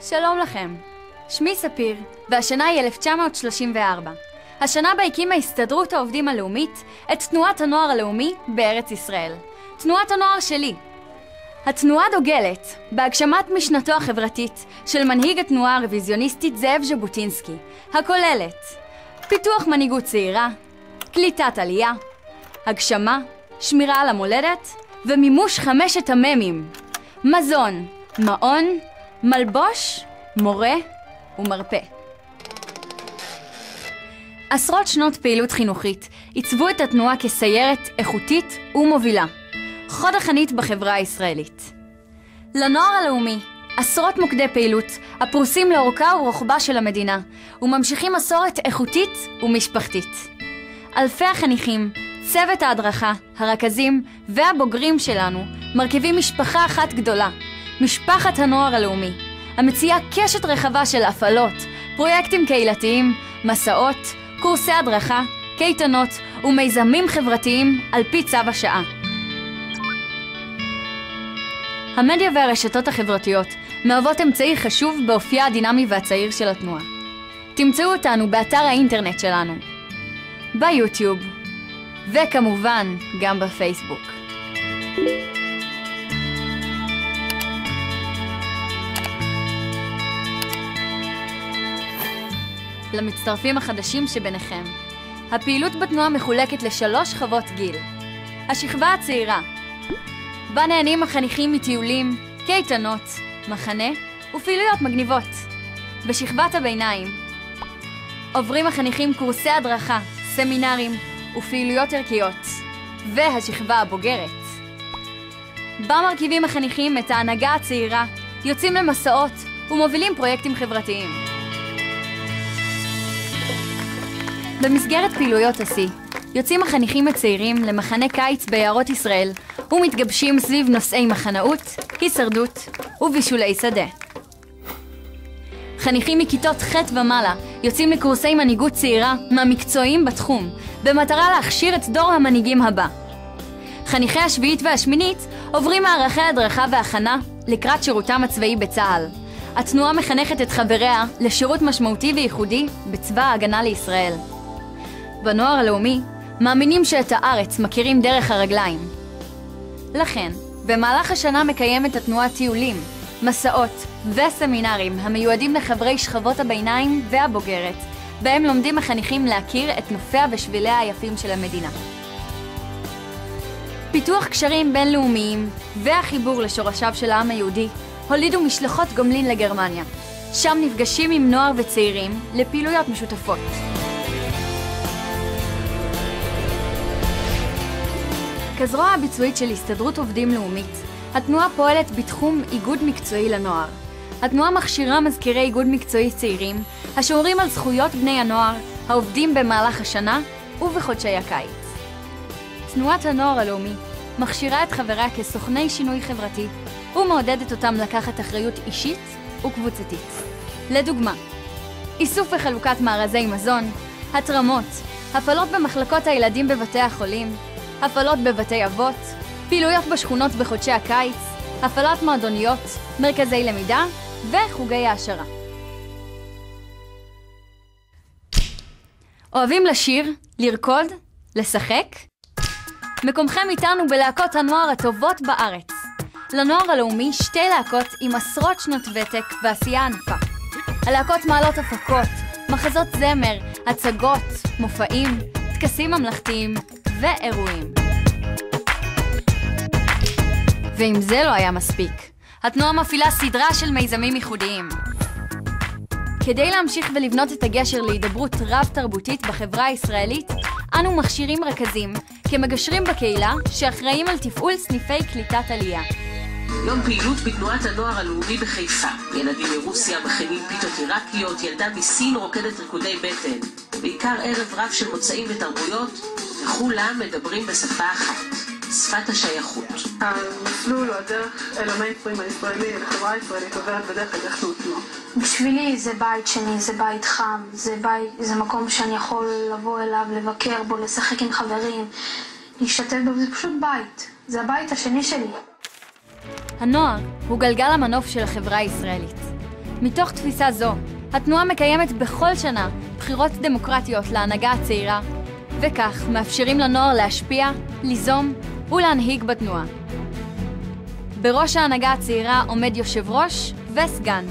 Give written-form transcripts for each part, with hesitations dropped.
שלום לכם, שמי ספיר, והשנה היא 1934. השנה בה הקימה הסתדרות העובדים הלאומית את תנועת הנוער הלאומי בארץ ישראל. תנועת הנוער שלי. התנועה דוגלת בהגשמת משנתו החברתית של מנהיג התנועה הרוויזיוניסטית זאב ז'בוטינסקי, הכוללת פיתוח מנהיגות צעירה, קליטת עלייה, הגשמה, שמירה על המולדת ומימוש 5 המ"מים: מזון, מעון, מלבוש, מורה ומרפא. עשרות שנות פעילות חינוכית עיצבו את התנועה כסיירת איכותית ומובילה, חוד החנית בחברה הישראלית. לנוער הלאומי עשרות מוקדי פעילות הפרוסים לאורכה ורוחבה של המדינה וממשיכים מסורת איכותית ומשפחתית. אלפי החניכים, צוות ההדרכה, הרכזים והבוגרים שלנו מרכיבים משפחה אחת גדולה, משפחת הנוער הלאומי, המציעה קשת רחבה של הפעלות, פרויקטים קהילתיים, מסעות, קורסי הדרכה, קייטנות ומיזמים חברתיים על פי צו השעה. המדיה והרשתות החברתיות מהוות אמצעי חשוב באופייה הדינמי והצעיר של התנועה. תמצאו אותנו באתר האינטרנט שלנו, ביוטיוב, וכמובן גם בפייסבוק. למצטרפים החדשים שביניכם, הפעילות בתנועה מחולקת ל3 שכבות גיל. השכבה הצעירה, בה נהנים החניכים מטיולים, קייטנות, מחנה ופעילויות מגניבות. בשכבת הביניים, עוברים החניכים קורסי הדרכה, סמינרים ופעילויות ערכיות. והשכבה הבוגרת, בה מרכיבים החניכים את ההנהגה הצעירה, יוצאים למסעות ומובילים פרויקטים חברתיים. במסגרת פעילויות השיא, יוצאים החניכים הצעירים למחנה קיץ ביערות ישראל ומתגבשים סביב נושאי מחנאות, הישרדות ובישולי שדה. חניכים מכיתות ח' ומעלה יוצאים לקורסי מנהיגות צעירה מהמקצועיים בתחום, במטרה להכשיר את דור המנהיגים הבא. חניכי השביעית והשמינית עוברים מערכי הדרכה והכנה לקראת שירותם הצבאי בצה"ל. התנועה מחנכת את חבריה לשירות משמעותי וייחודי בצבא ההגנה לישראל. בנוער הלאומי מאמינים שאת הארץ מכירים דרך הרגליים. לכן, במהלך השנה מקיימת התנועה טיולים, מסעות וסמינרים המיועדים לחברי שכבות הביניים והבוגרת, בהם לומדים החניכים להכיר את נופיה ושביליה היפים של המדינה. פיתוח קשרים בינלאומיים והחיבור לשורשיו של העם היהודי הולידו משלחות גומלין לגרמניה. שם נפגשים עם נוער וצעירים לפעילויות משותפות. כזרוע הביצועית של הסתדרות עובדים לאומית, התנועה פועלת בתחום איגוד מקצועי לנוער. התנועה מכשירה מזכירי איגוד מקצועי צעירים השומרים על זכויות בני הנוער העובדים במהלך השנה ובחודשי הקיץ. תנועת הנוער הלאומי מכשירה את חבריה כסוכני שינוי חברתי ומעודדת אותם לקחת אחריות אישית וקבוצתית. לדוגמה, איסוף וחלוקת מארזי מזון, התרמות, הפעלות במחלקות הילדים בבתי החולים, הפעלות בבתי אבות, פעילויות בשכונות בחודשי הקיץ, הפעלת מועדוניות, מרכזי למידה וחוגי העשרה. אוהבים לשיר, לרקוד, לשחק? מקומכם איתנו בלהקות הנוער הטובות בארץ. לנוער הלאומי 2 להקות עם עשרות שנות ותק ועשייה ענפה. הלהקות מעלות הפקות, מחזות זמר, הצגות, מופעים, טקסים ממלכתיים ואירועים. ואם זה לא היה מספיק, התנועה מפעילה סדרה של מיזמים ייחודיים. כדי להמשיך ולבנות את הגשר להידברות רב-תרבותית בחברה הישראלית, אנו מכשירים רכזים כמגשרים בקהילה שאחראים על תפעול סניפי קליטת עלייה. יום פעילות בתנועת הנוער הלאומי בחיפה. ילדים מרוסיה מכינים פיתות עיראקיות, ילדה מסין רוקדת ריקודי בטן. בעיקר ערב רב של מוצאים ותרבויות, וכולם מדברים בשפה אחת, שפת השייכות. המסלול או הדרך אל המיינסטרים הישראלי, לחברה הישראלית, עוברת בדרך דרך תנועה. בשבילי זה בית שני, זה בית חם, זה מקום שאני יכול לבוא אליו, לבקר בו, לשחק עם חברים, להשתתף בו, זה פשוט בית. זה הבית השני שלי. הנוער הוא גלגל המנוף של החברה הישראלית. מתוך תפיסה זו, התנועה מקיימת בכל שנה בחירות דמוקרטיות להנהגה הצעירה, וכך מאפשרים לנוער להשפיע, ליזום ולהנהיג בתנועה. בראש ההנהגה הצעירה עומד יושב ראש וסגן.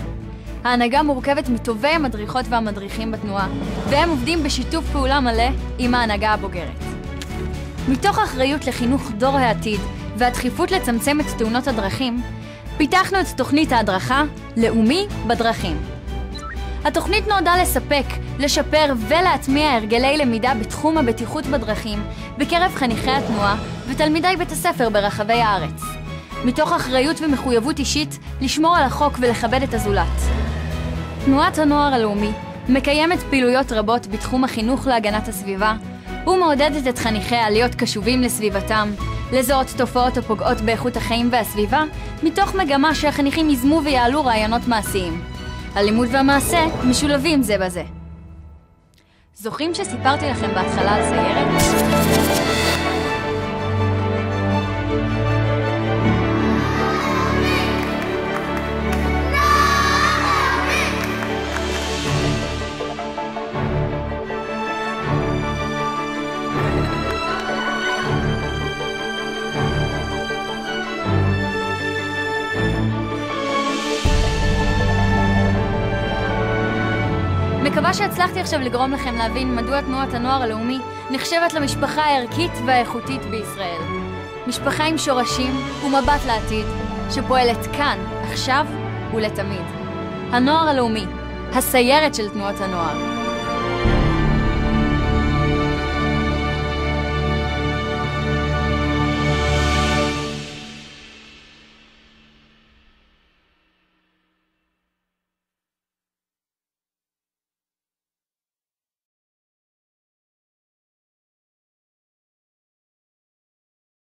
ההנהגה מורכבת מטובי המדריכות והמדריכים בתנועה, והם עובדים בשיתוף פעולה מלא עם ההנהגה הבוגרת. מתוך אחריות לחינוך דור העתיד והדחיפות לצמצם את תאונות הדרכים, פיתחנו את תוכנית ההדרכה לאומי בדרכים. התוכנית נועדה לספק, לשפר ולהטמיע הרגלי למידה בתחום הבטיחות בדרכים בקרב חניכי התנועה ותלמידי בית הספר ברחבי הארץ. מתוך אחריות ומחויבות אישית לשמור על החוק ולכבד את הזולת. תנועת הנוער הלאומי מקיימת פעילויות רבות בתחום החינוך להגנת הסביבה ומעודדת את חניכיה להיות קשובים לסביבתם, לזהות תופעות הפוגעות באיכות החיים והסביבה, מתוך מגמה שהחניכים יזמו ויעלו רעיונות מעשיים. הלימוד והמעשה משולבים זה בזה. זוכרים שסיפרתי לכם בהתחלה על סיירת? מקווה שהצלחתי עכשיו לגרום לכם להבין מדוע תנועת הנוער הלאומי נחשבת למשפחה הערכית והאיכותית בישראל. משפחה עם שורשים ומבט לעתיד, שפועלת כאן, עכשיו ולתמיד. הנוער הלאומי, הסיירת של תנועת הנוער.